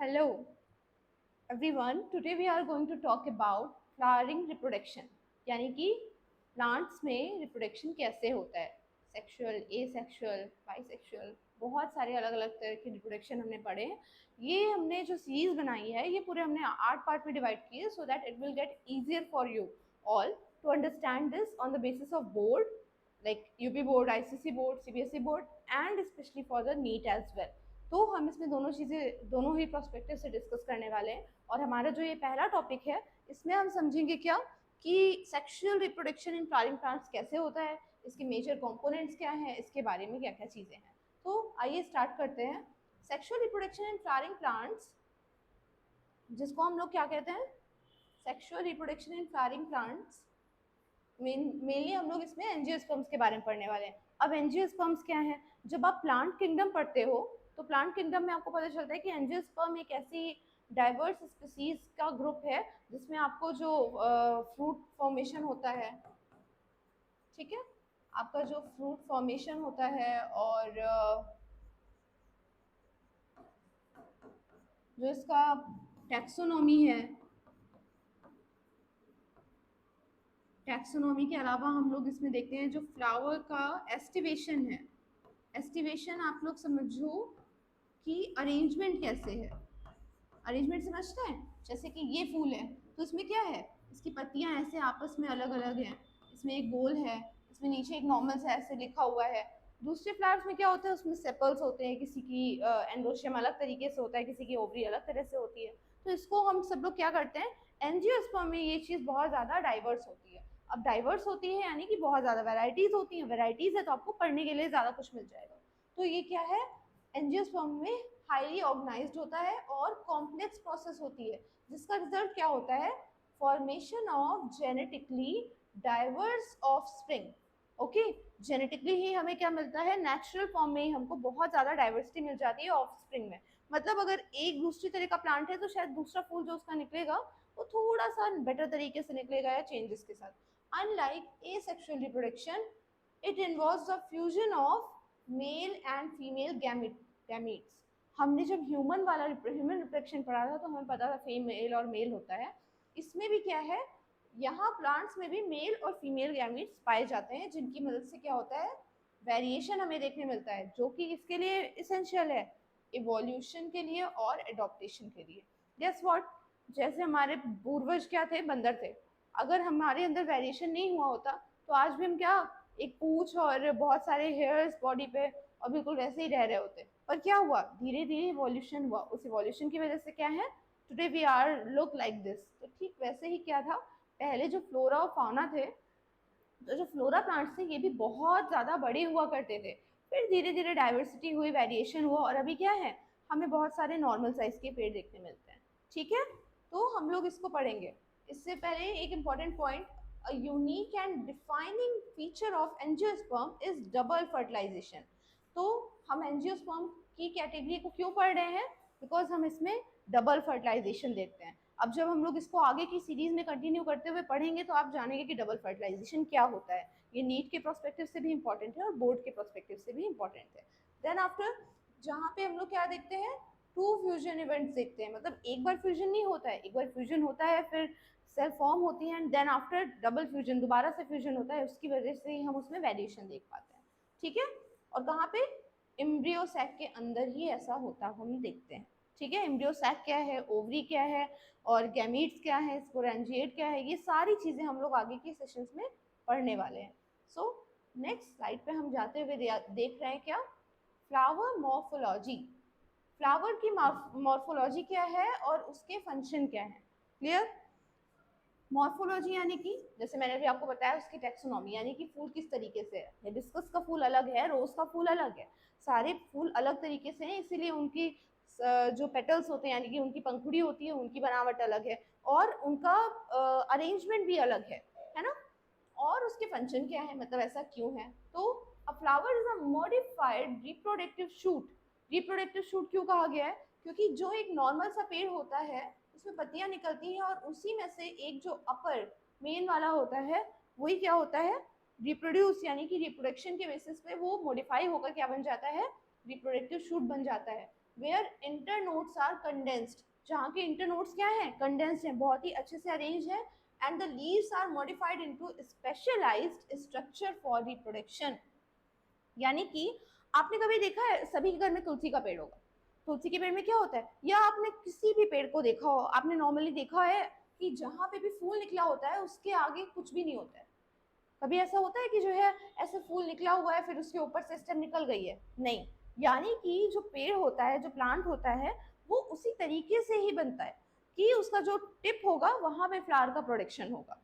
Hello everyone, today we are going to talk about flowering reproduction यानी कि plants में reproduction कैसे होता है। सेक्सुअल, एसेक्सुअल, बाइसेक्सुअल, बहुत सारे अलग अलग तरह के रिप्रोडक्शन हमने पढ़े हैं। ये हमने जो सीरीज बनाई है ये पूरे हमने 8 पार्ट में डिवाइड किए so that it will get easier for you all to understand this on the basis of board like UP board, ICC board, CBSE board and especially for the NEET as well। तो हम इसमें दोनों चीज़ें दोनों ही prospective से discuss करने वाले हैं और हमारा जो ये पहला टॉपिक है इसमें हम समझेंगे क्या कि sexual reproduction in flowering plants कैसे होता है, इसके मेजर कंपोनेंट्स क्या हैं, इसके बारे में क्या क्या चीज़ें हैं। तो आइए स्टार्ट करते हैं। Sexual reproduction in flowering plants, जिसको हम लोग क्या कहते हैं, sexual reproduction in flowering plants, mainly हम लोग इसमें एंजियोस्पर्म्स के बारे में पढ़ने वाले हैं। अब एंजियोस्पर्म्स क्या है, जब आप प्लांट किंगडम पढ़ते हो तो प्लांट किंगडम में आपको पता चलता है कि एंजियोस्पर्म एक ऐसी डाइवर्स स्पीसीज का ग्रुप है जिसमें आपको जो फ्रूट फॉर्मेशन होता है, ठीक है, आपका जो फ्रूट फॉर्मेशन होता है और जो इसका टैक्सोनॉमी है, टैक्सोनॉमी के अलावा हम लोग इसमें देखते हैं जो फ्लावर का एस्टिवेशन है। एस्टिवेशन आप लोग समझो कि अरेंजमेंट कैसे है। अरेंजमेंट समझते हैं, जैसे कि ये फूल है तो इसमें क्या है, इसकी पत्तियां ऐसे आपस में अलग अलग हैं, इसमें एक गोल है, इसमें नीचे एक नॉर्मल सा ऐसे लिखा हुआ है। दूसरे फ्लावर्स में क्या होता है, उसमें सेपल्स होते हैं, किसी की एंड्रोशियम अलग तरीके से होता है, किसी की ओवरी अलग तरह से होती है। तो इसको हम सब लोग क्या करते हैं, एंजियोस्पर्म में ये चीज़ बहुत ज़्यादा डाइवर्स होती है। अब डाइवर्स होती है यानी कि बहुत ज़्यादा वेराइटीज़ होती हैं, वेराइटीज़ है तो आपको पढ़ने के लिए ज़्यादा कुछ मिल जाएगा। तो ये क्या है, एंजियोस्पर्म में हाईली ऑर्गेनाइज्ड होता है और कॉम्प्लेक्स प्रोसेस होती है, जिसका रिजल्ट क्या होता है, formation of genetically diverse offspring. Okay, genetically ही हमें क्या मिलता है, नेचुरल फॉर्म में ही हमको बहुत ज़्यादा डाइवर्सिटी मिल जाती है ऑफस्प्रिंग में। मतलब अगर एक दूसरी तरह का प्लांट है तो शायद दूसरा फूल जो उसका निकलेगा वो थोड़ा सा बेटर तरीके से निकलेगा या चेंजेस के साथ। Unlike asexual reproduction, it involves the fusion of male and female gametes. हमने जब ह्यूमन रिप्रोडक्शन पढ़ा था तो हमें पता था फीमेल और मेल होता है। इसमें भी क्या है, यहाँ प्लांट्स में भी मेल और फीमेल गैमीट्स पाए जाते हैं, जिनकी मदद से क्या होता है, वेरिएशन हमें देखने मिलता है, जो कि इसके लिए इसेंशियल है, इवोल्यूशन के लिए और एडॉप्टेशन के लिए। गेस व्हाट, जैसे हमारे पूर्वज क्या थे, बंदर थे। अगर हमारे अंदर वेरिएशन नहीं हुआ होता तो आज भी हम क्या, एक पूंछ और बहुत सारे हेयर्स बॉडी पे और बिल्कुल वैसे ही रह रहे होते। पर क्या हुआ, धीरे धीरे इवोल्यूशन हुआ, उस इवोल्यूशन की वजह से क्या है, today we are look like this. तो ठीक वैसे ही क्या था, पहले जो फ्लोरा और फाउना थे, तो जो फ्लोरा प्लांट्स थे ये भी बहुत ज़्यादा बड़े हुआ करते थे। फिर धीरे धीरे डाइवर्सिटी हुई, वेरिएशन हुआ और अभी क्या है, हमें बहुत सारे नॉर्मल साइज के पेड़ देखने मिलते हैं। ठीक है, तो हम लोग इसको पढ़ेंगे। इससे पहले एक important point, a unique and defining feature of angiosperm is double fertilisation. तो हम एंजियोस्पर्म की कैटेगरी को क्यों पढ़ रहे हैं, बिकॉज हम इसमें डबल फर्टिलाइजेशन देखते हैं। अब जब हम लोग इसको आगे की सीरीज में कंटिन्यू करते हुए पढ़ेंगे तो आप जानेंगे कि डबल फर्टिलाइजेशन क्या होता है। ये नीट के प्रोस्पेक्टिव से भी इंपॉर्टेंट है और बोर्ड के प्रोस्पेक्टिव से भी इंपॉर्टेंट है। देन आफ्टर, जहाँ पे हम लोग क्या देखते हैं, टू फ्यूजन इवेंट्स देखते हैं। मतलब एक बार फ्यूजन नहीं होता है, एक बार फ्यूजन होता है, फिर सेल फॉर्म होती है and then after double fusion दोबारा से फ्यूजन होता है, उसकी वजह से ही हम उसमें वेरिएशन देख पाते हैं। ठीक है, और कहाँ पे, एम्ब्रियो सैक के अंदर ही ऐसा होता हम देखते हैं। ठीक है, एम्ब्रियो सैक क्या है, ओवरी क्या है और गैमीट्स क्या है, स्पोरेंजिएट क्या है, ये सारी चीज़ें हम लोग आगे के सेशंस में पढ़ने वाले हैं। सो नेक्स्ट स्लाइड पे हम जाते हुए देख रहे हैं क्या, फ्लावर मॉर्फोलॉजी। फ्लावर की मॉर्फोलॉजी क्या है और उसके फंक्शन क्या है, क्लियर। मॉर्फोलॉजी यानी कि जैसे मैंने भी आपको बताया उसकी टैक्सोनॉमी, यानी कि फूल किस तरीके से है। हिबिस्कस का फूल अलग है, रोज का फूल अलग है, सारे फूल अलग तरीके से हैं, इसीलिए उनकी जो पेटल्स होते हैं यानी कि उनकी पंखुड़ी होती है उनकी बनावट अलग है और उनका अरेंजमेंट भी अलग है ना। और उसके फंक्शन क्या है, मतलब ऐसा क्यों है। तो अ flower is a modified reproductive shoot. Reproductive shoot क्यों कहा गया है, क्योंकि जो एक नॉर्मल सा पेड़ होता है उसमें पत्तियां निकलती हैं और उसी में से एक जो अपर मेन वाला होता है वही क्या होता है, रिप्रोड्यूस, यानी कि रिप्रोडक्शन के बेसिस पे वो मॉडिफाई होकर क्या बन जाता है, रिप्रोडक्टिव शूट बन जाता है। वेयर इंटरनोड्स आर कंडेंस्ड, जहाँ के इंटरनोड्स क्या है, कंडेंस्ड है, बहुत ही अच्छे से अरेंज है, and the leaves are modified into specialised structure for reproduction. यानी कि आपने कभी देखा है सभी के घर में तुलसी का पेड़ होगा, तुलसी के पेड़ में क्या होता है, या आपने किसी भी पेड़ को देखा हो, आपने नॉर्मली देखा है कि जहाँ पे भी फूल निकला होता है उसके आगे कुछ भी नहीं होता है। कभी ऐसा होता है कि जो है ऐसे फूल निकला हुआ है फिर उसके ऊपर से स्टेम निकल गई है, नहीं। यानी कि जो पेड़ होता है, जो प्लांट होता है, वो उसी तरीके से ही बनता है कि उसका जो टिप होगा वहां पे फ्लावर का प्रोडक्शन होगा।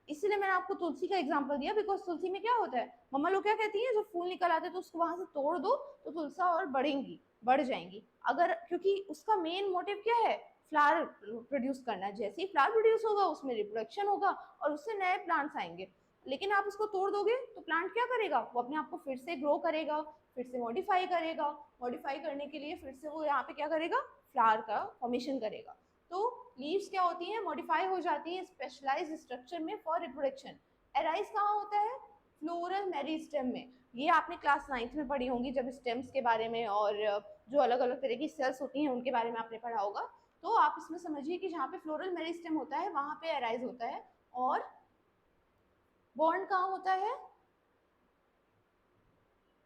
इसीलिए मैंने आपको तुलसी का एग्जांपल दिया, बिकॉज तुलसी में क्या होता है, मम्मा लोग क्या कहती हैं, जो फूल निकल आते हैं तो उसको वहां से तोड़ दो तो तुलसा और बढ़ेंगी, बढ़ जाएंगी। अगर क्योंकि उसका मेन मोटिव क्या है, फ्लावर प्रोड्यूस करना, जैसे ही फ्लावर प्रोड्यूस होगा उसमें रिप्रोडक्शन होगा और उससे नए प्लांट्स आएंगे। लेकिन आप उसको तोड़ दोगे तो प्लांट क्या करेगा, वो अपने आप को फिर से ग्रो करेगा, फिर से मॉडिफाई करेगा, मॉडिफाई करने के लिए फिर से वो यहाँ पे क्या करेगा, फ्लावर का फॉर्मेशन करेगा। तो लीव्स क्या होती हैं, मॉडिफाई हो जाती हैं स्पेशलाइज्ड स्ट्रक्चर में फॉर रिप्रोडक्शन। एराइज कहाँ होता है, फ्लोरल मेरिस्टेम में। ये आपने क्लास 9th में पढ़ी होंगी जब स्टेम्स के बारे में और जो अलग अलग तरह की सेल्स होती हैं उनके बारे में आपने पढ़ा होगा। तो आप इसमें समझिए कि जहाँ पे फ्लोरल मेरिस्टेम होता है वहाँ पे एराइज होता है। और बॉर्न कहाँ होता है,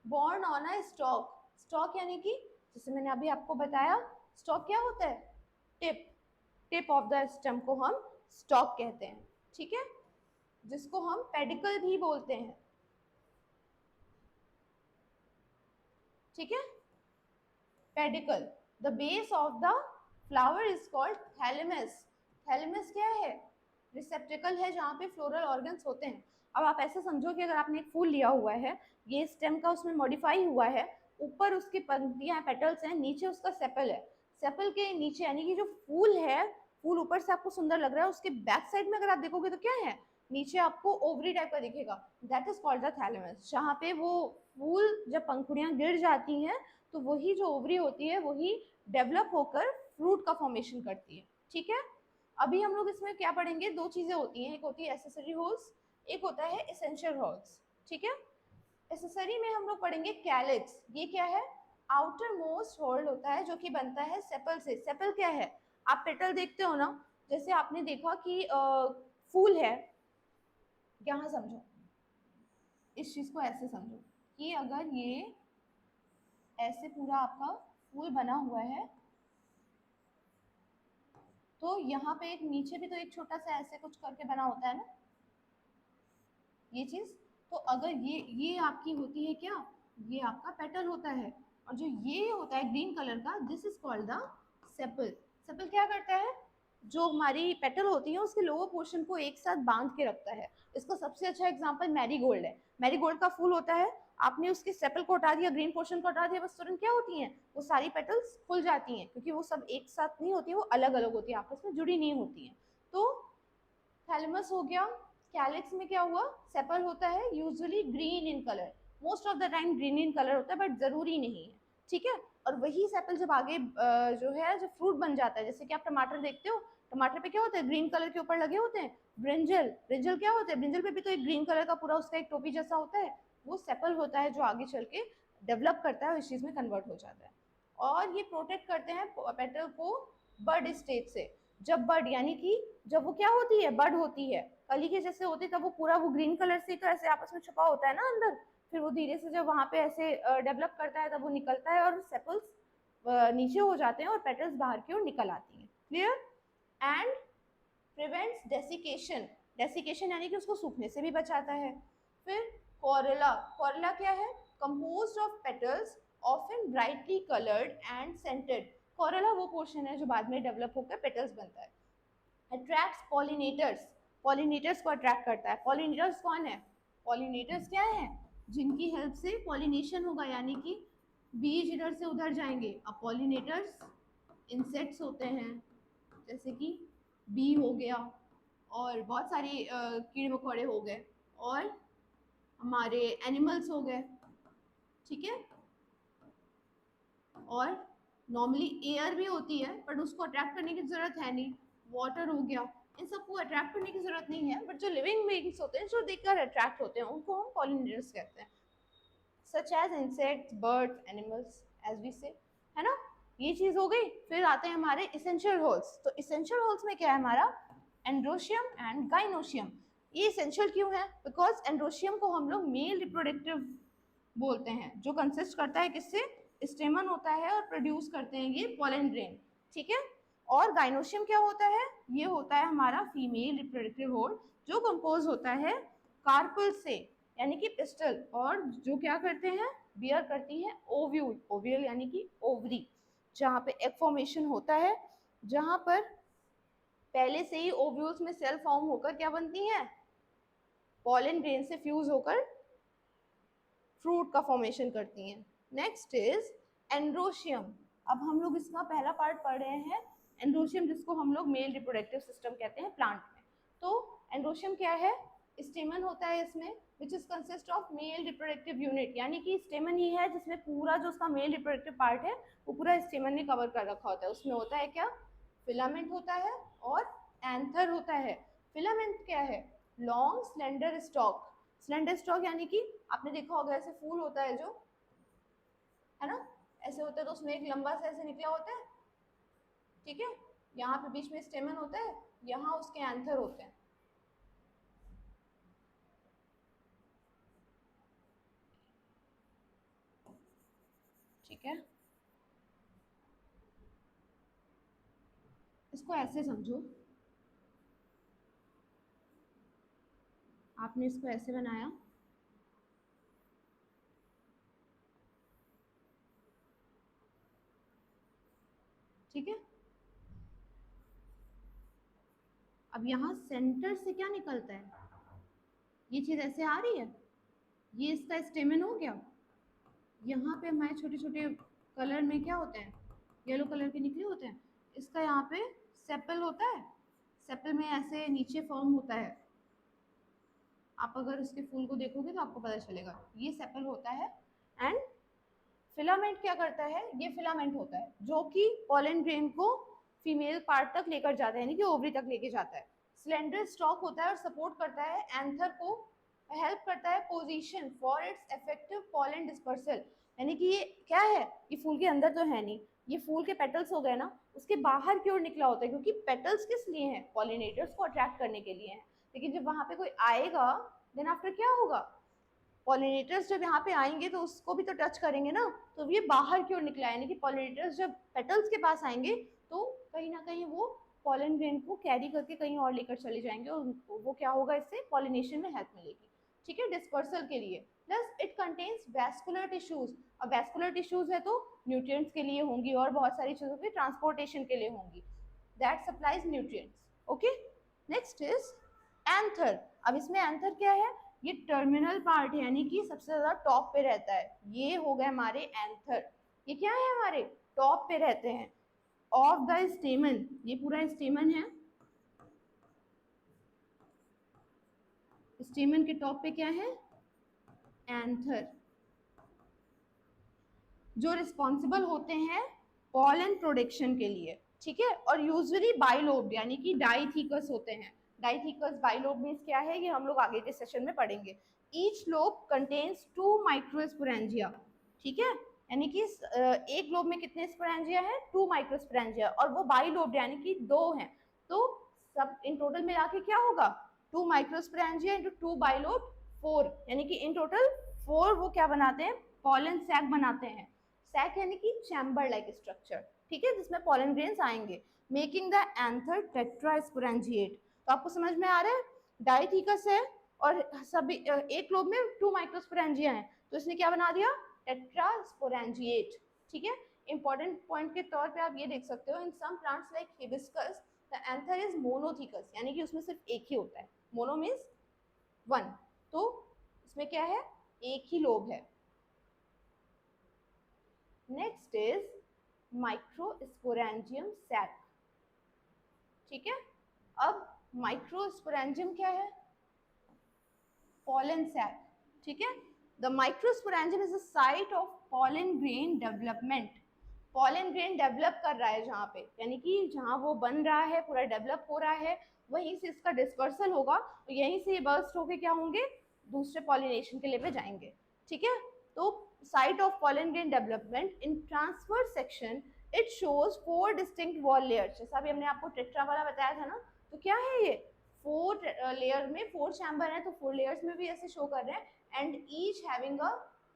born on a stock. Stock यानी कि जैसे मैंने अभी आपको बताया, स्टॉक क्या होता है, tip, tip of the stem को हम स्टॉक कहते हैं, ठीक है, जिसको हम पेडिकल भी बोलते हैं, ठीक है, pedicle. The base of the flower is called thalamus. Thalamus क्या है, रिसेप्टिकल है जहाँ पे फ्लोरल ऑर्गन्स होते हैं। अब आप ऐसे समझो कि अगर आपने एक फूल लिया हुआ है, ये स्टेम का उसमें मॉडिफाई हुआ है, ऊपर उसकी पंक्तियां पेटल्स हैं, नीचे उसका सेपल है, सेपल के नीचे यानी कि जो फूल है, फूल ऊपर से आपको सुंदर लग रहा है, उसके बैक साइड में अगर आप देखोगे तो क्या है, नीचे आपको ओवरी टाइप का दिखेगा, that is called the thalamus. जहाँ पे वो फूल जब पंखुड़ियां गिर जाती हैं तो वही जो ओवरी होती है वही डेवलप होकर फ्रूट का फॉर्मेशन करती है, ठीक है। अभी हम लोग इसमें क्या पढ़ेंगे, दो चीजें होती हैं, एक होती है एसेसरी होल्स, एक होता है एसेंशियल होल्स, ठीक है। एसेसरी में हम लोग पढ़ेंगे कैलिक्स। ये क्या है, आउटर मोस्ट होल्ड होता है जो कि बनता है सेपल से। सेपल क्या है, आप पेटल देखते हो ना, जैसे आपने देखा कि फूल है, यहाँ समझो, इस चीज को ऐसे समझो कि अगर ये ऐसे पूरा आपका फूल बना हुआ है तो यहाँ पे एक नीचे भी तो एक छोटा सा ऐसे कुछ करके बना होता है ना, ये चीज। तो अगर ये आपकी होती है क्या, ये आपका पेटल होता है, और जो ये होता है ग्रीन कलर का, this is called the sepal. Sepal क्या करता है, जो हमारी पेटल होती है उसके लोअर पोर्शन को एक साथ बांध के रखता है। इसका सबसे अच्छा एग्जांपल मैरीगोल्ड है। मैरीगोल्ड का फूल होता है, आपने उसके सेपल को हटा दिया, ग्रीन पोर्शन को हटा दिया, बस तुरंत क्या होती हैं, वो सारी पेटल्स खुल जाती हैं, क्योंकि वो सब एक साथ नहीं होती, वो अलग अलग होती है, आपस में जुड़ी नहीं होती हैं। तो थैलेमस हो गया। कैलिक्स में क्या हुआ, सेपल होता है, usually green in colour, most of the time green in colour होता है, बट जरूरी नहीं है, ठीक है। और वही सेपल जब आगे जो है जो फ्रूट बन जाता है, जैसे कि आप टमाटर देखते हो, टमाटर पे क्या होता है, ग्रीन कलर के ऊपर लगे होते हैं ब्रिंजल। ब्रिंजल क्या होता है, ब्रिंजल पे भी तो एक ग्रीन कलर का पूरा उसका एक टोपी जैसा होता है, वो सेपल होता है जो आगे चल के डेवलप करता है और इस चीज में कन्वर्ट हो जाता है। और ये प्रोटेक्ट करते हैं पेटल को बर्ड स्टेज से। जब बर्ड यानी कि जब वो क्या होती है, बर्ड होती है, कली के जैसे होती है, तब वो पूरा वो ग्रीन कलर से तो ऐसे आपस में छुपा होता है ना अंदर, फिर वो धीरे से जब वहां पे ऐसे डेवलप करता है तब वो निकलता है और सेपल्स नीचे हो जाते हैं और पेटल्स बाहर की ओर निकल आती हैं, clear. And prevents desiccation, desiccation यानी कि उसको सूखने से भी बचाता है। फिर कोरेला, कोरेला क्या है, composed of petals often brightly coloured and scented. कोरेला वो पोर्शन है जो बाद में डेवलप होकर पेटल्स बनता है। अट्रैक्ट्स पॉलिनेटर्स, पॉलिनेटर्स को अट्रैक्ट करता है। पॉलिनेटर्स कौन है, पॉलिनेटर्स क्या है, जिनकी हेल्प से पॉलिनेशन होगा, यानी कि बीज इधर से उधर जाएंगे। अब पॉलिनेटर्स इंसेक्ट्स होते हैं, जैसे कि बी हो गया और बहुत सारे कीड़े मकोड़े हो गए, और हमारे एनिमल्स हो गए, ठीक है। और नॉर्मली एयर भी होती है बट उसको अट्रैक्ट करने की जरूरत है नहीं, वाटर हो गया, इन सबको अट्रैक्ट करने की जरूरत नहीं है, बट जो लिविंग बीइंग्स होते हैं जो देखकर अट्रैक्ट होते हैं उनको हम पॉलिनेटर्स कहते हैं, such as insects, birds, animals, as we say, है ना। ये चीज हो गई। फिर आते हैं हमारे इसेंशियल होल्स। तो इसेंशियल होल्स में क्या है हमारा, एंड्रोशियम एंड गाइनोशियम। ये इसेंशियल क्यों है, बिकॉज एंड्रोशियम को हम लोग मेल रिप्रोडक्टिव बोलते हैं, जो कंसिस्ट करता है किससे, स्टेमन होता है और प्रोड्यूस करते हैं ये पॉलन ग्रेन, ठीक है। और गाइनोशियम क्या होता है, ये होता है हमारा फीमेल रिप्रोडक्टिव होल, जो कंपोज होता है कार्पल से यानी कि पिस्टल, और जो क्या करते हैं, बियर करती है ओव्यूल, ओव्यूल यानी कि ओवरी, जहाँ पे एग फॉर्मेशन होता है, जहाँ पर पहले से ही ओव्यूल्स में सेल फॉर्म होकर क्या बनती हैं, पॉलन ग्रेन से फ्यूज होकर फ्रूट का फॉर्मेशन करती हैं। Next is androecium. अब हम लोग इसका पहला पार्ट पढ़ रहे हैं, एंड्रोशियम, जिसको हम लोग मेल रिप्रोडक्टिव सिस्टम कहते हैं प्लांट में। तो एंड्रोशियम क्या है, स्टेमन होता है इसमें, which is consist of male reproductive unit, यानी कि स्टेमन ही है जिसमें पूरा जो उसका मेल रिप्रोडक्टिव पार्ट है वो पूरा स्टेमन ने कवर कर रखा होता है। उसमें होता है क्या, फिलामेंट होता है और एंथर होता है। फिलामेंट क्या है, long slender stock, slender stock यानी कि आपने देखा होगा ऐसे फूल होता है जो, है ना, ऐसे होता है, तो उसमें एक लंबा सा ऐसे निकला होता है, ठीक है, यहाँ पे बीच में स्टेमन होता है, यहाँ उसके एंथर होते हैं। ठीक है, इसको ऐसे समझो, आपने इसको ऐसे बनाया, ठीक है। अब यहाँ सेंटर से क्या निकलता है, ये चीज ऐसे आ रही है, ये इसका स्टेमन हो गया। यहाँ पे हमारे छोटे छोटे कलर में क्या होते हैं, येलो कलर के निकले होते हैं। इसका यहाँ पे सेपल होता है, सेपल में ऐसे नीचे फॉर्म होता है, आप अगर उसके फूल को देखोगे तो आपको पता चलेगा, ये सेपल होता है। एंड फिलामेंट क्या करता है, ये फिलामेंट होता है जो कि पॉलन ग्रेन को फीमेल पार्ट तक लेकर जाता है, यानी कि ओवरी तक लेके जाता है। स्लेंडर स्टॉक होता है और सपोर्ट करता है एंथर को, हेल्प करता है position for its effective pollen dispersal, यानी कि ये क्या है, ये फूल के अंदर तो है नहीं, ये फूल के पेटल्स हो गए ना, उसके बाहर की ओर निकला होता है, क्योंकि पेटल्स किस लिए हैं, पॉलिनेटर्स को अट्रैक्ट करने के लिए हैं। लेकिन जब वहां पे कोई आएगा, देन आफ्टर क्या होगा, पॉलिनेटर्स जब यहाँ पे आएंगे तो उसको भी तो टच करेंगे ना, तो ये बाहर की ओर निकला है, यानी कि पॉलिनेटर्स जब पेटल्स के पास आएंगे तो कहीं ना कहीं वो पॉलन ग्रेन को कैरी करके कहीं और लेकर चले जाएंगे, और वो क्या होगा, इससे पॉलिनेशन में हेल्प मिलेगी, ठीक है, डिस्पर्सल के लिए। Plus it contains vascular tissues, अब वैस्कुलर टिश्यूज है तो न्यूट्रिएंट्स के लिए होंगी और बहुत सारी चीज़ों के ट्रांसपोर्टेशन के लिए होंगी, that supplies nutrients. Okay, next is anther. अब इसमें एंथर क्या है, ये टर्मिनल पार्ट है, यानी कि सबसे ज्यादा टॉप पे रहता है, ये हो गए हमारे एंथर। ये क्या है, हमारे टॉप पे रहते हैं ऑफ द स्टेमन, ये पूरा स्टेमन है, स्टेमन के टॉप पे क्या है, एंथर, जो रिस्पॉन्सिबल होते हैं पॉलन प्रोडक्शन के लिए, ठीक है। और यूजुअली बाइलोब्ड यानी कि डाइथिकस होते हैं। डाइथिकस बाइलोब मीन्स क्या है, ये हम लोग आगे के सेशन में पढ़ेंगे। ईच लोब कंटेन्स 2 माइक्रोस्पोरेंजिया, ठीक है, यानी कि एक लोब में कितने स्पोरेंजिया है, 2 माइक्रोस्पोरेंजिया, और वो बाइलोब्ड यानी कि 2 हैं, तो सब इन टोटल मिला के क्या होगा, 2 माइक्रोस्पोरेंजिया इंटू 2 बाइलोब 4, यानी कि इन टोटल 4 वो क्या बनाते हैं, पॉलन सैक बनाते हैं। सैक यानी कि चैम्बर लाइक स्ट्रक्चर, ठीक है, जिसमें पॉलन ग्रेन्स आएंगे, मेकिंग द एंथर टेट्रास्पोरेंजिएट। तो आपको समझ में आ रहा है, डाइथिकस है और सभी एक लोब में 2 माइक्रोस्पोरेंजिया हैं, तो इसने क्या बना दिया, टेट्रास्पोरेंजिएट, ठीक है। इंपॉर्टेंट पॉइंट के तौर पे आप ये देख सकते हो, in some plants like hibiscus the anther is monothecous, यानी कि उसमें सिर्फ एक ही होता है, मोनो मीन्स 1, तो इसमें क्या है, एक ही लोब है। नेक्स्ट इज माइक्रोस्पोरेंजियम सैक, ठीक है। अब माइक्रोस्पोरेंजियम क्या है, pollen sac, ठीक है। The microsporangium is the site of pollen grain development, pollen grain develop कर रहा है जहाँ पे, यानी कि जहाँ वो बन रहा है, पूरा डेवलप हो रहा है, वहीं से इसका डिस्पर्सल होगा, तो यहीं से ये बर्स्ट होके क्या होंगे, दूसरे पॉलिनेशन के लिए पे जाएंगे, ठीक है। तो site of pollen grain development in transverse section it shows 4 distinct wall layers. जैसा अभी हमने आपको टेट्रा वाला बताया था ना, तो क्या है ये 4 लेयर में 4 चैम्बर है, तो 4 लेयर्स में भी ऐसे शो कर रहे हैं। And each having a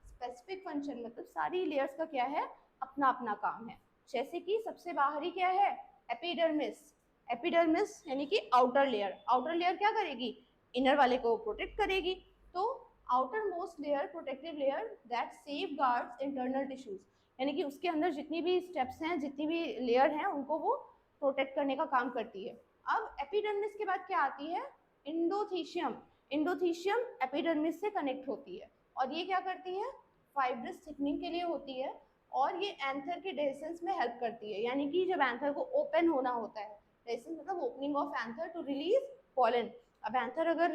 specific function, मतलब सारी लेयर्स का क्या है, अपना अपना काम है। जैसे कि सबसे बाहरी क्या है, एपिडर्मिस। एपिडर्मिस यानी कि आउटर लेयर। आउटर लेयर क्या करेगी, इनर वाले को प्रोटेक्ट करेगी। तो outer most layer, protective layer that safe guards internal tissues, यानी कि उसके अंदर जितनी भी स्टेप्स हैं, जितनी भी लेयर हैं, उनको वो प्रोटेक्ट करने का काम करती है। अब एपिडर्मिस के बाद क्या आती है, इंडोथीशियम। इंडोथीशियम एपिडर्मिस से कनेक्ट होती है और ये क्या करती है, फाइब्रस थिकनिंग के लिए होती है और ये एंथर के डेसेंस में हेल्प करती है। यानी कि जब एंथर को ओपन होना होता है, डेसेंस मतलब opening of anther to release pollen. अब एंथर अगर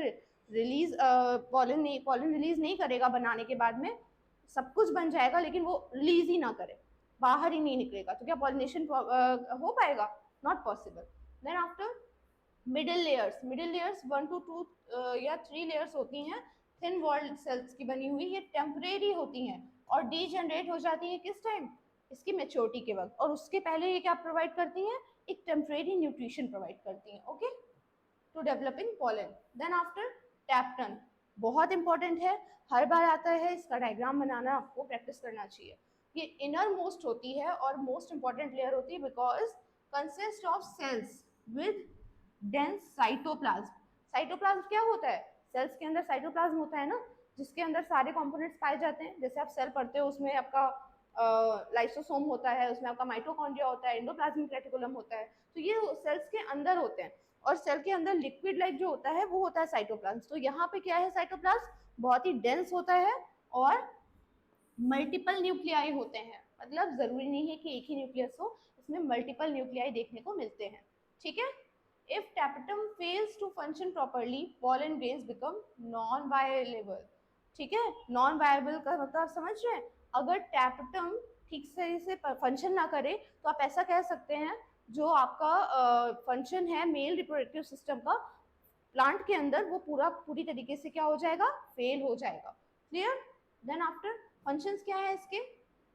रिलीज पॉलन रिलीज नहीं करेगा बनाने के बाद में, सब कुछ बन जाएगा लेकिन वो रिलीज ही ना करे, बाहर ही नहीं निकलेगा, तो क्या पॉलिनेशन हो पाएगा, not possible. Then after middle layers, middle layers 1 to 2 या 3 लेयर्स होती हैं थिन वॉल्ड सेल्स की बनी हुई। ये टेम्परेरी होती हैं और डीजनरेट हो जाती है किस टाइम, इसकी मेच्योरिटी के वक्त। और उसके पहले ये क्या प्रोवाइड करती हैं, एक टेम्परेरी न्यूट्रिशन प्रोवाइड करती हैं, okay, to developing pollen. Then after tapetum, बहुत इंपॉर्टेंट है, हर बार आता है, इसका डायग्राम बनाना आपको प्रैक्टिस करना चाहिए। ये इनर मोस्ट होती है और मोस्ट इंपॉर्टेंट लेयर होती है because consist of cells with dense cytoplasm. Cytoplasm क्या होता है, सेल्स के अंदर साइटोप्लाज्म होता है ना, जिसके अंदर सारे कंपोनेंट्स पाए जाते हैं। जैसे आप सेल पढ़ते हो, उसमें आपका लाइसोसोम होता है, उसमें आपका माइटोकॉन्ड्रिया होता है, एंडोप्लाज्मिक रेटिकुलम होता है, तो ये सेल्स के अंदर होते हैं। और सेल के अंदर लिक्विड लाइक जो होता है वो होता है साइटोप्लाज्म। तो यहाँ पे क्या है, साइटोप्लाज्म बहुत ही डेंस होता है और मल्टीपल न्यूक्लियाई होते हैं, मतलब जरूरी नहीं है कि एक ही न्यूक्लियस हो, इसमें मल्टीपल न्यूक्लियाई देखने को मिलते हैं, ठीक है। If tapetum fails to function properly, pollen grains become non viable, ठीक है। नॉन वायबल का मतलब समझ रहे हैं, अगर टैपेटम ठीक से फंक्शन ना करे तो आप ऐसा कह सकते हैं, जो आपका फंक्शन है मेल रिप्रोडक्टिव सिस्टम का प्लांट के अंदर, वो पूरी तरीके से क्या हो जाएगा, फेल हो जाएगा, क्लियर। देन आफ्टर फंक्शंस क्या है इसके,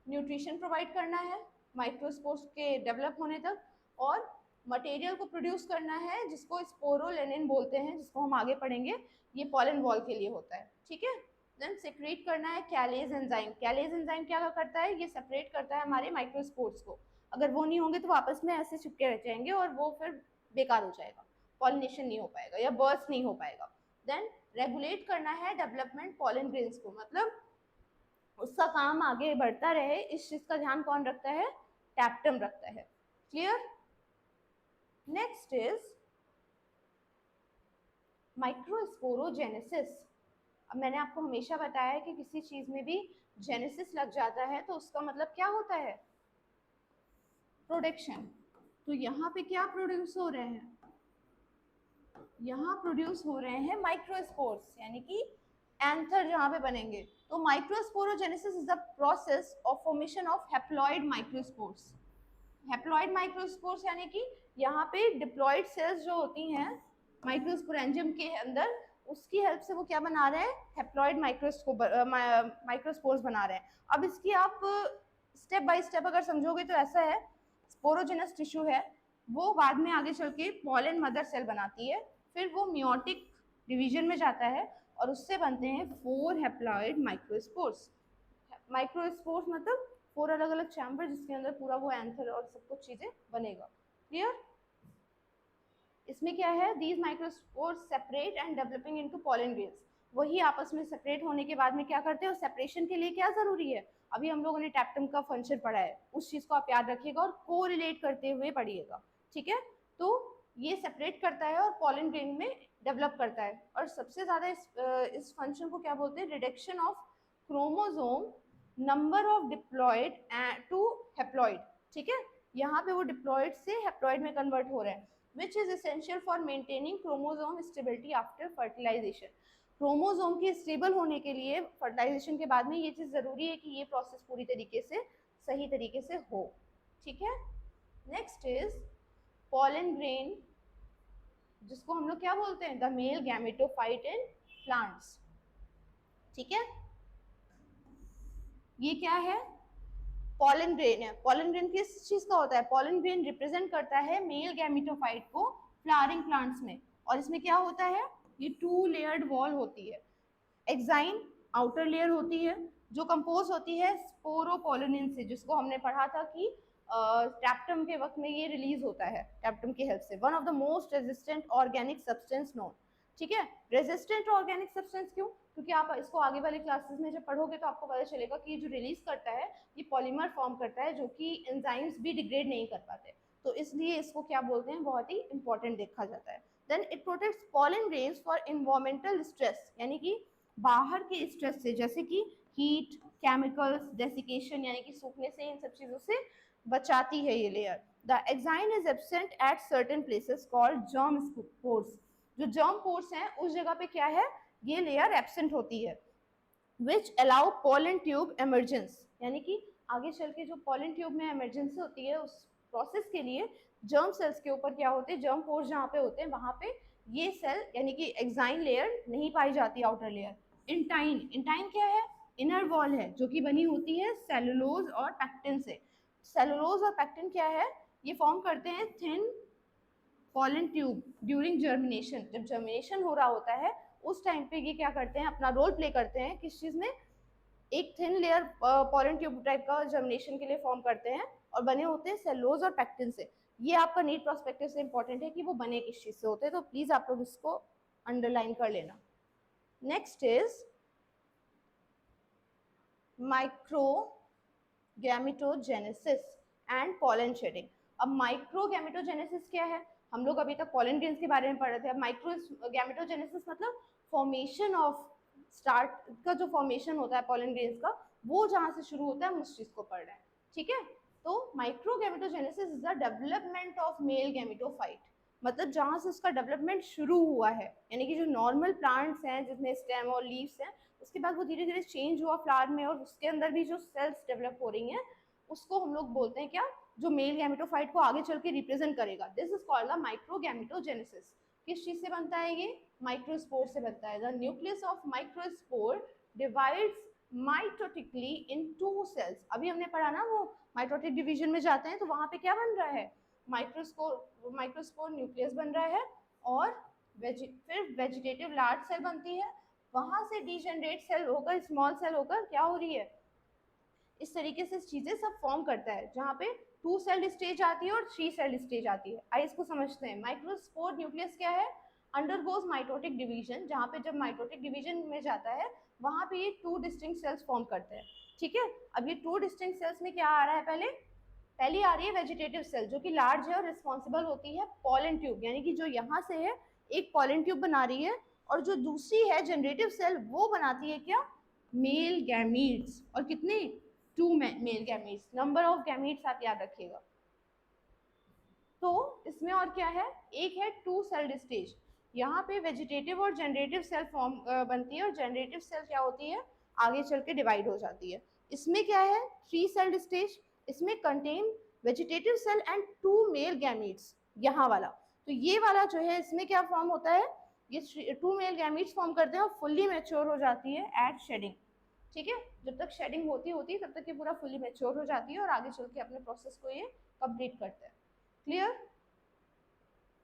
न्यूट्रिशन प्रोवाइड करना है माइक्रोस्पोर्स के डेवलप होने तक, और मटेरियल को प्रोड्यूस करना है जिसको स्पोरोलेनिन बोलते हैं, जिसको हम आगे पढ़ेंगे, ये पॉलन वॉल के लिए होता है, ठीक है। देन सेक्रेट करना है कैलेज एंजाइम। कैलेज एंजाइम क्या करता है, ये सेपरेट करता है हमारे माइक्रोस्पोर्स को। अगर वो नहीं होंगे तो वो आपस में ऐसे चिपके रह जाएंगे और वो फिर बेकार हो जाएगा, पॉलिनेशन नहीं हो पाएगा या बर्स्ट नहीं हो पाएगा। देन रेगुलेट करना है डेवलपमेंट पॉलन ग्रेन्स को, मतलब उसका काम आगे बढ़ता रहे, इस चीज का ध्यान कौन रखता है, टैप्टम रखता है, क्लियर। Next is microsporogenesis. अब मैंने आपको हमेशा बताया है कि किसी चीज में भी जेनेसिस लग जाता है तो उसका मतलब क्या होता है, प्रोडक्शन। तो यहाँ पे क्या प्रोड्यूस हो रहे हैं, यहाँ प्रोड्यूस हो रहे हैं माइक्रोस्पोर्स, यानी कि एंथर जहाँ पे बनेंगे। तो microsporogenesis is the process of formation of haploid microspores. Haploid microspores यानी कि यहाँ पे डिप्लॉइड सेल्स जो होती हैं माइक्रोस्पोरेंजियम के अंदर, उसकी हेल्प से वो क्या बना रहे हैं, हैप्लॉइड माइक्रोस्पोर्स बना रहे हैं। अब इसकी आप स्टेप बाय स्टेप अगर समझोगे तो ऐसा है, स्पोरोजेनस टिश्यू है, वो बाद में आगे चल के पॉलन मदर सेल बनाती है, फिर वो मियोटिक डिवीजन में जाता है और उससे बनते हैं 4 हैप्लॉइड माइक्रोस्पोर्स। माइक्रोस्पोर्स मतलब 4 अलग अलग चैम्बर जिसके अंदर पूरा वो एंथर और सब कुछ चीजें बनेगा, क्लियर। इसमें क्या है, these microspores separate and developing into pollen grains. वही आपस में सेपरेट होने के बाद में क्या करते हैं, और सेपरेशन के लिए क्या जरूरी है, अभी हम लोगों ने टैप्टम का फंक्शन पढ़ा है, उस चीज को आप याद रखिएगा और कोरिलेट करते हुए पढ़िएगा, ठीक है। तो ये सेपरेट करता है और पॉलन ग्रेन में डेवलप करता है। और सबसे ज्यादा इस फंक्शन को क्या बोलते हैं, reduction of chromosome number of diploid to haploid, ठीक है। यहाँ पे वो डिप्लॉइड से हैप्लॉइड में कन्वर्ट हो रहे हैं, which is essential for maintaining chromosome stability after fertilization। Chromosome के स्टेबल होने के लिए फर्टिलाइजेशन के बाद में ये चीज जरूरी है कि ये प्रोसेस पूरी तरीके से सही तरीके से हो, ठीक है। नेक्स्ट इज पॉलन ग्रेन, जिसको हम लोग क्या बोलते हैं, the male gametophyte in plants, ठीक है। ये क्या है, पॉलन ग्रेन है। पॉलन ग्रेन किस चीज का होता है? पॉलन ग्रेन रिप्रेजेंट करता है मेल गैमेटोफाइट को फ्लावरिंग प्लांट्स में, और इसमें क्या होता है, ये 2 लेयर्ड वॉल होती है। एक्साइन आउटर लेयर होती है जो कंपोज होती है स्पोरोपोलिनिन से, जिसको हमने पढ़ा था कि टैप्टम के वक्त में ये रिलीज होता है टैप्टम की हेल्प से। One of the most resistant organic substance known. ठीक है, रेजिस्टेंट ऑर्गेनिक सब्सटेंस क्यों? क्योंकि आप इसको आगे वाले क्लासेस में जब पढ़ोगे तो आपको पता चलेगा कि जो रिलीज करता है ये पॉलीमर फॉर्म करता है जो कि एंजाइम्स भी डिग्रेड नहीं कर पाते, तो इसलिए इसको क्या बोलते हैं, बहुत ही इंपॉर्टेंट देखा जाता है। Then it protects pollen grains for environmental stress, यानी कि बाहर के स्ट्रेस से, जैसे कि हीट, केमिकल्स, डेसिकेशन यानी कि सूखने से, इन सब चीजों से बचाती है ये layer. The exine is absent at certain places called germ spores. जो जर्म पोर्स हैं उस जगह पे क्या है, ये लेयर एब्सेंट होती है। Which allow pollen tube emergence, यानी कि आगे चल के जो पॉलन ट्यूब में एमरजेंसी होती है उस प्रोसेस के लिए जर्म सेल्स के ऊपर क्या होते हैं, जर्म पोर्स जहाँ पे होते हैं वहाँ पे ये सेल यानी कि एक्साइन लेयर नहीं पाई जाती, आउटर लेयर। इंटाइन, इंटाइन क्या है, इनर वॉल है जो कि बनी होती है सेलुलोज और पैक्टिन से। सेलुलोज और पैक्टिन क्या है, ये फॉर्म करते हैं thin pollen tube during germination. जब जर्मिनेशन हो रहा होता है उस टाइम पे ये क्या करते हैं, अपना रोल प्ले करते हैं किस चीज में, एक thin layer pollen tube type का जर्मिनेशन के लिए फॉर्म करते हैं और बने होते हैं सेलुलोज और पैक्टिन से। ये आपका नीट प्रोस्पेक्टिव से इंपॉर्टेंट है कि वो बने किस चीज से होते हैं, तो प्लीज आप लोग इसको अंडरलाइन कर लेना। Next is microgametogenesis and pollen shedding. अब माइक्रोगैमेटोजेनेसिस क्या है, हम लोग अभी तक पॉलन ग्रेन्स के बारे में पढ़ रहे थे। अब माइक्रोगैमेटोजेनेसिस मतलब फॉर्मेशन ऑफ स्टार्ट का जो फॉर्मेशन होता है पॉलन ग्रेन्स का, वो जहाँ से शुरू होता है हम उस चीज को पढ़ रहे हैं। ठीक है, तो microgametogenesis is the development of male gametophyte, मतलब जहाँ से उसका डेवलपमेंट शुरू हुआ है, यानी कि जो नॉर्मल प्लांट्स हैं जिसमें स्टेम और लीव्स हैं, उसके बाद वो धीरे धीरे चेंज हुआ फ्लावर में और उसके अंदर भी जो सेल्स डेवलप हो रही हैं उसको हम लोग बोलते हैं क्या, जो मेल गैमेटोफाइट को आगे चल के रिप्रेजेंट करेगा। This is called the microgametogenesis. किस चीज से बनता है ये, माइक्रोस्पोर से बनता है। The nucleus of microspore divides mitotically in 2 cells. अभी हमने पढ़ा ना, वो माइटोटिक डिवीजन में जाते हैं तो वहां पे क्या बन रहा है, माइक्रोस्पोर न्यूक्लियस बन रहा है, और फिर वेजिटेटिव लार्ज सेल बनती है, वहां से डीजनरेट सेल होकर स्मॉल सेल होकर क्या हो रही है, इस तरीके से चीजें सब फॉर्म करता है, जहाँ पे 2 सेल स्टेज आती है और 3 सेल स्टेज आती है। आइए इसको समझते हैं। माइक्रोस्पोर न्यूक्लियस क्या है, अंडरगोज माइटोटिक डिवीजन, जहाँ पे जब माइटोटिक डिवीजन में जाता है वहां पे ये 2 डिस्टिंक्ट सेल्स फॉर्म करते हैं। ठीक है, अब ये 2 डिस्टिंक्ट सेल्स में क्या आ रहा है, पहली आ रही है वेजिटेटिव सेल जो कि लार्ज है और रिस्पॉन्सिबल होती है पॉलन ट्यूब, यानी कि जो यहाँ से है एक पॉलन ट्यूब बना रही है, और जो दूसरी है जनरेटिव सेल वो बनाती है क्या, मेल गैमीट्स। और कितने, 2 male gametes. Number of gametes आप याद रखिएगा। तो इसमें और क्या है, एक है 2 सेल्ड स्टेज, यहाँ पे वेजिटेटिव और जनरेटिव सेल फॉर्म बनती है, और जनरेटिव सेल क्या होती है, आगे चल के डिवाइड हो जाती है। इसमें क्या है, 3 सेल्ड स्टेज, इसमें contain vegetative cell and 2 male gametes, यहाँ वाला। तो ये वाला जो है इसमें क्या फॉर्म होता है, ये 2 मेल गैमीट्स फॉर्म करते हैं और फुल्ली मैच्योर हो जाती है एट शेडिंग। ठीक है, जब तक शेडिंग होती होती है तब तक ये पूरा फुल्ली मैच्योर हो जाती है और आगे चल के अपने प्रोसेस को ये कंप्लीट करते हैं। Clear.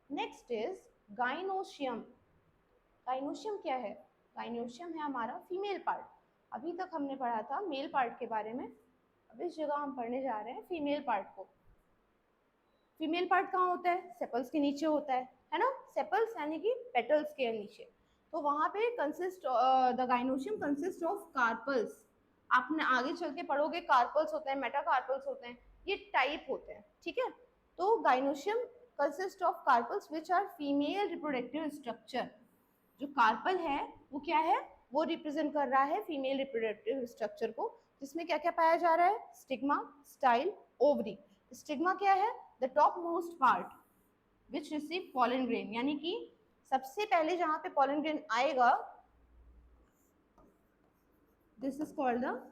Next is gynoecium. Gynoecium क्या है, गाइनोशियम है हमारा फीमेल पार्ट। अभी तक हमने पढ़ा था मेल पार्ट के बारे में, अब इस जगह हम पढ़ने जा रहे हैं फीमेल पार्ट को। फीमेल पार्ट कहाँ होता है, सेपल्स के नीचे होता है ना, सेपल्स यानी कि पेटल्स के नीचे। तो वहाँ पे consist the gynoecium consist of carpels. आपने आगे चल के पढ़ोगे कार्पल्स होते हैं, मेटाकार्पल्स होते हैं, ये टाइप होते हैं। ठीक है, तो gynoecium consist of carpels which are female reproductive structure. जो कार्पल है वो क्या है, वो रिप्रेजेंट कर रहा है फीमेल रिप्रोडक्टिव स्ट्रक्चर को, जिसमें क्या क्या पाया जा रहा है, स्टिग्मा, स्टाइल, ओवरी। स्टिग्मा क्या है, the top most part which receive pollen grain, यानी कि सबसे पहले जहां पे पॉलन ग्रेन आएगा, this is called the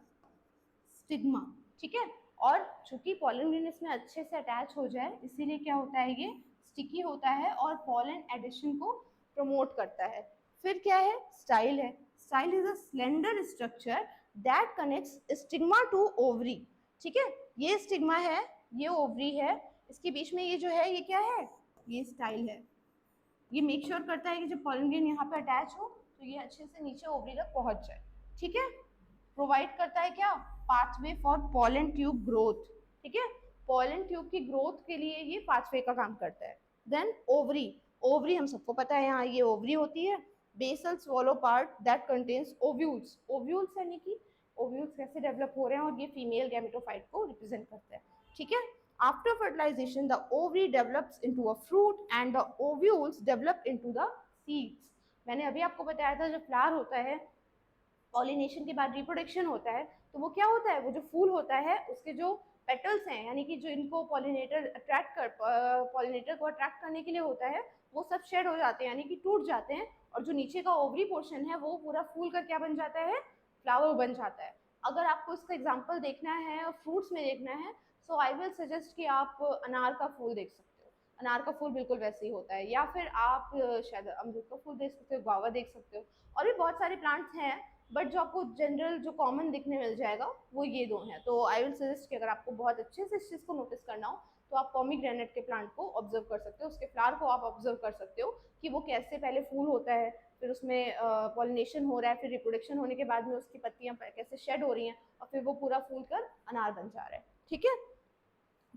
stigma. ठीक है, और चूंकि पॉलन ग्रेन इसमें अच्छे से अटैच हो जाए इसीलिए क्या होता है, ये स्टिकी होता है और पॉलन एडिशन को प्रमोट करता है। फिर क्या है, स्टाइल है। Style is a slender structure that connects stigma to ovary. ठीक है, ये स्टिग्मा है, ये ओवरी है, इसके बीच में ये जो है ये क्या है, ये स्टाइल है। ये मेक श्योर करता है कि जब पॉलन ग्रेन यहाँ पे अटैच हो तो ये अच्छे से नीचे ओवरी तक पहुंच जाए। ठीक है, प्रोवाइड करता है क्या, pathway for pollen tube growth. ठीक है, पॉलन ट्यूब की ग्रोथ के लिए ये पाथवे का काम करता है। देन ओवरी, ओवरी हम सबको पता है यहाँ ये ओवरी होती है। Basal swollen part that contains ovules, ovules यानी कि ओव्यूल्स कैसे डेवलप हो रहे हैं और ये फीमेल गैमेटोफाइट को रिप्रेजेंट करता है। ठीक है, after fertilization the ovary develops into a fruit and the ovules develop into the seeds। मैंने अभी आपको बताया था जब फ्लावर होता है पॉलिनेशन के बाद रिप्रोडक्शन होता है तो वो क्या होता है, वो जो फूल होता है उसके जो पेटल्स हैं यानी कि जो इनको पॉलिनेटर अट्रैक्ट कर पॉलिनेटर को अट्रैक्ट करने के लिए होता है वो सब शेड हो जाते हैं यानी कि टूट जाते हैं और जो नीचे का ओवरी पोर्शन है वो पूरा फूल का क्या बन जाता है, फ्लावर बन जाता है। अगर आपको इसका एग्जाम्पल देखना है और फ्रूट्स में देखना है सो आई विल सजेस्ट कि आप अनार का फूल देख सकते हो, अनार का फूल बिल्कुल वैसे ही होता है, या फिर आप शायद अमरूद का फूल देख सकते हो, गुआवा देख सकते हो, और भी बहुत सारे प्लांट्स हैं बट जो आपको जनरल जो कॉमन दिखने मिल जाएगा वो ये दो हैं। तो आई विल सजेस्ट कि अगर आपको बहुत अच्छे से इस चीज़ को नोटिस करना हो तो आप पोमीग्रेनेट के प्लांट को ऑब्जर्व कर सकते हो, उसके फ्लावर को आप ऑब्जर्व कर सकते हो कि वो कैसे पहले फूल होता है, फिर उसमें पॉलिनेशन हो रहा है, फिर रिप्रोडक्शन होने के बाद में उसकी पत्तियां कैसे शेड हो रही हैं और फिर वो पूरा फूल कर अनार बन जा रहा है। ठीक है,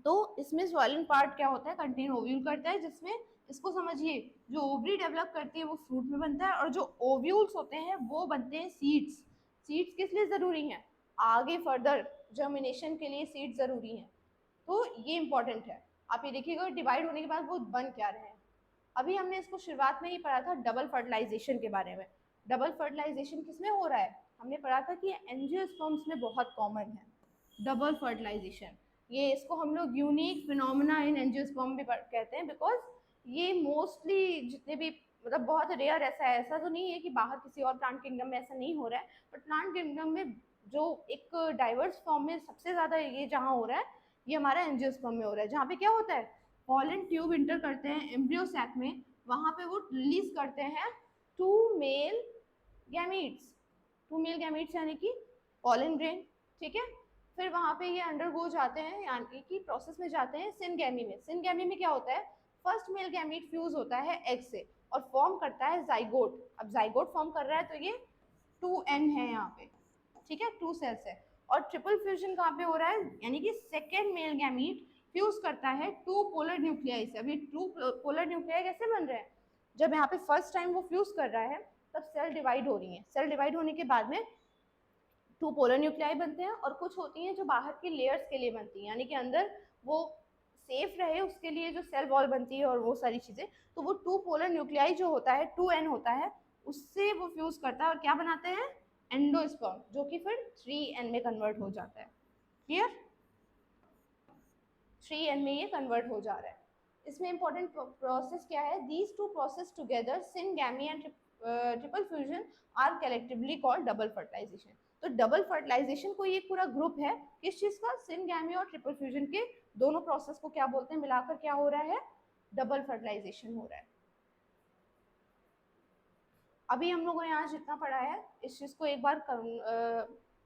तो इसमें स्वाइलन पार्ट क्या होता है, कंटेन ओव्यूल करता है, जिसमें इसको समझिए जो ओवरी डेवलप करती है वो फ्रूट में बनता है और जो ओव्यूल्स होते हैं वो बनते हैं सीड्स। सीड्स किस लिए ज़रूरी हैं, आगे फर्दर जर्मिनेशन के लिए सीड्स ज़रूरी हैं, तो ये इंपॉर्टेंट है। आप ये देखिएगा डिवाइड होने के बाद वो बन क्या रहे हैं। अभी हमने इसको शुरुआत में ही पढ़ा था डबल फर्टिलाइजेशन के बारे में। डबल फर्टिलाइजेशन किस में हो रहा है, हमने पढ़ा था कि एंजियोस्पर्म्स में बहुत कॉमन है डबल फर्टिलाइजेशन। ये इसको हम लोग यूनिक फिनोमेना इन एंजियोस्पर्म भी कहते हैं बिकॉज ये मोस्टली जितने भी मतलब बहुत रेयर ऐसा है, ऐसा तो नहीं है कि बाहर किसी और प्लांट किंगडम में ऐसा नहीं हो रहा है, बट प्लांट किंगडम में जो एक डाइवर्स फॉर्म में सबसे ज़्यादा ये जहाँ हो रहा है ये हमारा एंजियोस्पर्म में हो रहा है, जहाँ पे क्या होता है पॉलन ट्यूब इंटर करते हैं एम्ब्रियो सैक में, वहाँ पे वो रिलीज करते हैं two male gametes, two male gametes यानी कि पॉलन ग्रेन। ठीक है, फिर वहाँ पे ये अंडरगो जाते हैं यानी कि प्रोसेस में जाते हैं सिनगैमी में। सिनगैमी में क्या होता है, फर्स्ट मेल गैमीट फ्यूज होता है एग से और फॉर्म करता है जाइगोट। अब जाइगोट फॉर्म कर रहा है तो ये 2n है यहाँ पे, ठीक है, 2 सेल्स है। और ट्रिपल फ्यूजन कहाँ पे हो रहा है, यानी कि सेकेंड मेल गैमीट फ्यूज करता है 2 पोलर न्यूक्लियाई से। अभी 2 पोलर न्यूक्लियाई कैसे बन रहे हैं, जब यहाँ पे फर्स्ट टाइम वो फ्यूज कर रहा है तब सेल डिवाइड हो रही है, सेल डिवाइड होने के बाद में 2 पोलर न्यूक्लियाई बनते हैं और कुछ होती हैं जो बाहर की लेयर्स के लिए बनती हैं यानी कि अंदर वो सेफ रहे उसके लिए जो सेल वॉल बनती है और वो सारी चीज़ें, तो वो 2 पोलर न्यूक्लियाई जो होता है 2n होता है उससे वो फ्यूज करता है और क्या बनाते हैं एंडोस्पर्म, जो कि फिर 3n में कन्वर्ट हो जाता है। क्लियर, 3n में ये कन्वर्ट हो जा रहा है। इसमें इंपॉर्टेंट प्रोसेस क्या है, these two process together syngamy and triple fusion are collectively called double fertilisation. तो डबल फर्टिलाइजेशन कोई एक पूरा ग्रुप है किस चीज का, सिनगैमी और ट्रिपल फ्यूजन के दोनों प्रोसेस को क्या बोलते हैं, मिलाकर क्या हो रहा है, डबल फर्टिलाइजेशन हो रहा है। अभी हम लोगों ने यहाँ जितना पढ़ा है इस चीज को एक बार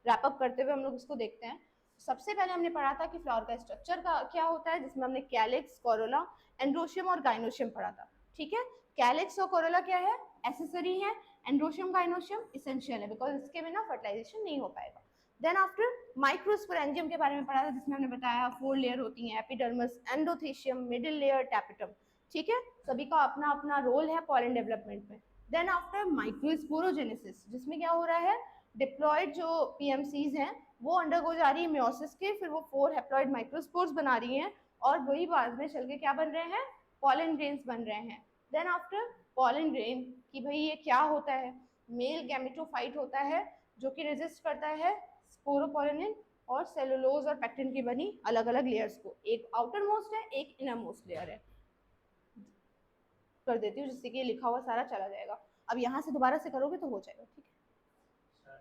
रैप अप करते हुए हम लोग इसको देखते हैं। सबसे पहले हमने पढ़ा था कि फ्लावर का स्ट्रक्चर का क्या होता है, जिसमें हमने कैलिक्स, कोरोला, एंड्रोशियम और गाइनोशियम पढ़ा था। ठीक है, कैलिक्स और कोरोला क्या है, एसेसरी है, एंड्रोशियम गाइनोशियम इसेंशियल है बिकॉज इसके बिना फर्टिलाइजेशन नहीं हो पाएगा। देन आफ्टर माइक्रोस्पोरेंजियम के बारे में पढ़ा था जिसमें हमने बताया 4 लेयर होती हैं, epidermis, endothecium, middle layer, tapetum. ठीक है, सभी का अपना अपना रोल है पॉलन डेवलपमेंट में। देन आफ्टर माइक्रोस्पोरोजेनेसिस जिसमें क्या हो रहा है, डिप्लॉयड जो पीएमसीज हैं वो अंडरगो जा रही है म्योसिस के, फिर वो 4 हैप्लॉइड माइक्रोस्पोर्स बना रही हैं और वही बाद में चल के क्या बन रहे हैं, पॉलन ग्रेन्स बन रहे हैं। देन आफ्टर पॉलन ग्रेन कि भाई ये क्या होता है, मेल गैमेटोफाइट होता है जो कि रेजिस्ट करता है स्पोरोपोलिन और सेलुलोज और पैक्टिन की बनी अलग अलग लेयर्स को, एक आउटर मोस्ट है एक इनर मोस्ट लेयर है। कर देती हूँ जिससे कि लिखा हुआ सारा चला जाएगा, अब यहाँ से दोबारा से करोगे तो हो जाएगा। ठीक है,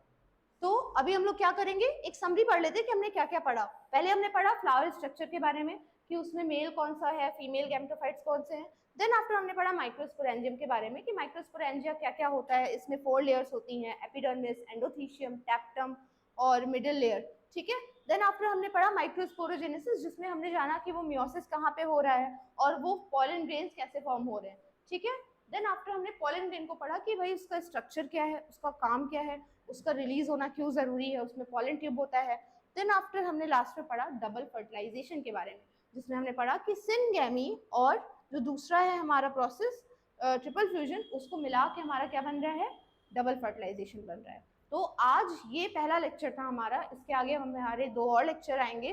तो अभी हम लोग क्या करेंगे, एक समरी पढ़ लेते हैं कि हमने क्या क्या पढ़ा। पहले हमने पढ़ा फ्लावर स्ट्रक्चर के बारे में कि उसमें मेल कौन सा है, फीमेल गैमेटोफाइट्स कौन से हैं। देन आफ्टर हमने पढ़ा माइक्रोस्पोरेंजियम के बारे में कि माइक्रोस्पोरेंजिया क्या क्या होता है, इसमें 4 लेयर्स होती हैं, एपिडर्मिस, एंडोथीशियम, टैप्टम और मिडिल लेयर। ठीक है, देन आफ्टर हमने पढ़ा माइक्रोस्पोरोजेनेसिस, जिसमें हमने जाना कि वो मियोसिस कहाँ पे हो रहा है और वो पॉलन ग्रेन्स कैसे फॉर्म हो रहे हैं, ठीक है। देन आफ्टर हमने पॉलन ग्रेन को पढ़ा कि भाई उसका स्ट्रक्चर क्या है, उसका काम क्या है, उसका रिलीज होना क्यों जरूरी है, उसमें पॉलन ट्यूब होता है। देन आफ्टर हमने लास्ट में पढ़ा डबल फर्टिलाइजेशन के बारे में, जिसमें हमने पढ़ा कि सिनगैमी और जो दूसरा है हमारा प्रोसेस ट्रिपल फ्यूजन, उसको मिला के हमारा क्या बन रहा है, डबल फर्टिलाइजेशन बन रहा है। तो आज ये पहला लेक्चर था हमारा, इसके आगे हमारे 2 और लेक्चर आएंगे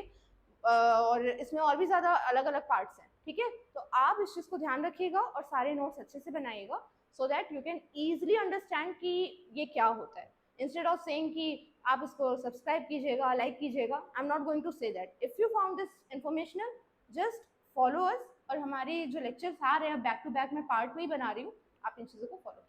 और इसमें और भी ज़्यादा अलग अलग पार्ट्स हैं, ठीक है। तो आप इस चीज़ को ध्यान रखिएगा और सारे नोट्स अच्छे से बनाइएगा, so that you can easily understand कि ये क्या होता है। इंस्टेड ऑफ सेइंग कि आप इसको सब्सक्राइब कीजिएगा, लाइक कीजिएगा, I am not going to say that. If you found this informational, just follow us, और हमारे जो लेक्चर्स आ रहे हैं बैक टू बैक मैं पार्ट में ही बना रही हूँ, आप इन चीज़ों को फॉलो